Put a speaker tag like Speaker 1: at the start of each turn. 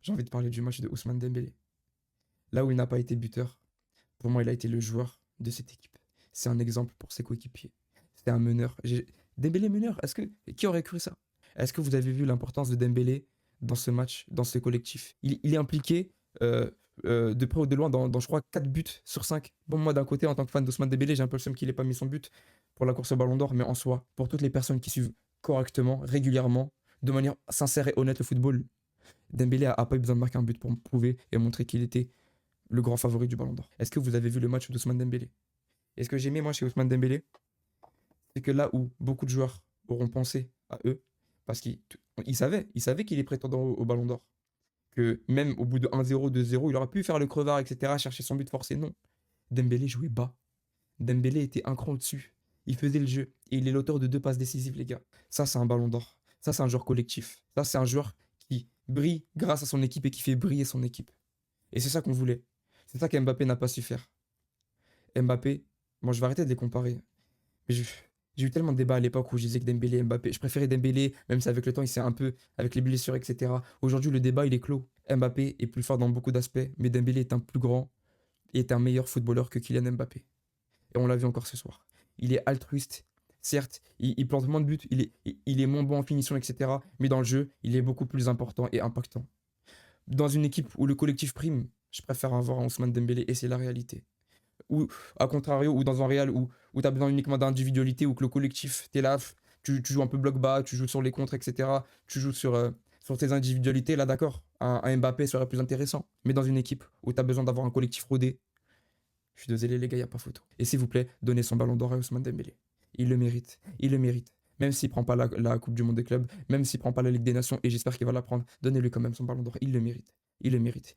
Speaker 1: j'ai envie de parler du match de Ousmane Dembélé. Là où il n'a pas été buteur, pour moi, il a été le joueur de cette équipe. C'est un exemple pour ses coéquipiers. C'est un meneur. Dembélé meneur, qui aurait cru ça? Est-ce que vous avez vu l'importance de Dembélé dans ce match, dans ce collectif? Il est impliqué euh, de près ou de loin dans, je crois, 4 buts sur 5. Bon, moi, d'un côté, en tant que fan d'Ousmane Dembélé, j'ai un peu le seum qu'il n'ait pas mis son but pour la course au Ballon d'Or, mais en soi, pour toutes les personnes qui suivent correctement, régulièrement, de manière sincère et honnête le football, Dembélé a pas eu besoin de marquer un but pour prouver et montrer qu'il était le grand favori du Ballon d'Or. Est-ce que vous avez vu le match d'Ousmane Dembélé? Et ce que j'ai aimé, moi, chez Ousmane Dembélé, c'est que là où beaucoup de joueurs auront pensé à eux, parce qu'ils savaient qu'il est prétendant au Ballon d'Or, que même au bout de 1-0, 2-0, il aurait pu faire le crevard, etc., chercher son but forcé. Non. Dembélé jouait bas. Dembélé était un cran au-dessus. Il faisait le jeu. Et il est l'auteur de 2 passes décisives, les gars. Ça, c'est un Ballon d'Or. Ça, c'est un joueur collectif. Ça, c'est un joueur qui brille grâce à son équipe et qui fait briller son équipe. Et c'est ça qu'on voulait. C'est ça qu'Mbappé n'a pas su faire. Mbappé, bon, je vais arrêter de les comparer. Mais j'ai eu tellement de débats à l'époque où je disais que Dembélé, Mbappé, je préférais Dembélé, même si avec le temps il s'est un peu, avec les blessures, etc. Aujourd'hui, le débat il est clos. Mbappé est plus fort dans beaucoup d'aspects, mais Dembélé est un plus grand et est un meilleur footballeur que Kylian Mbappé. Et on l'a vu encore ce soir. Il est altruiste, certes, il plante moins de buts, il est moins bon en finition, etc. Mais dans le jeu, il est beaucoup plus important et impactant. Dans une équipe où le collectif prime, je préfère avoir un Ousmane Dembélé et c'est la réalité. Ou à contrario, ou dans un Real où tu as besoin uniquement d'individualité, ou que le collectif, t'es là, tu joues un peu bloc bas, tu joues sur les contres, etc. Tu joues sur tes individualités, là d'accord, un Mbappé serait plus intéressant. Mais dans une équipe où tu as besoin d'avoir un collectif rodé, je suis désolé les gars, il n'y a pas photo. Et s'il vous plaît, donnez son ballon d'or à Ousmane Dembélé. Il le mérite, il le mérite. Même s'il prend pas la Coupe du Monde des clubs, même s'il prend pas la Ligue des Nations, et j'espère qu'il va la prendre, donnez-lui quand même son ballon d'or, il le mérite. Il le mérite.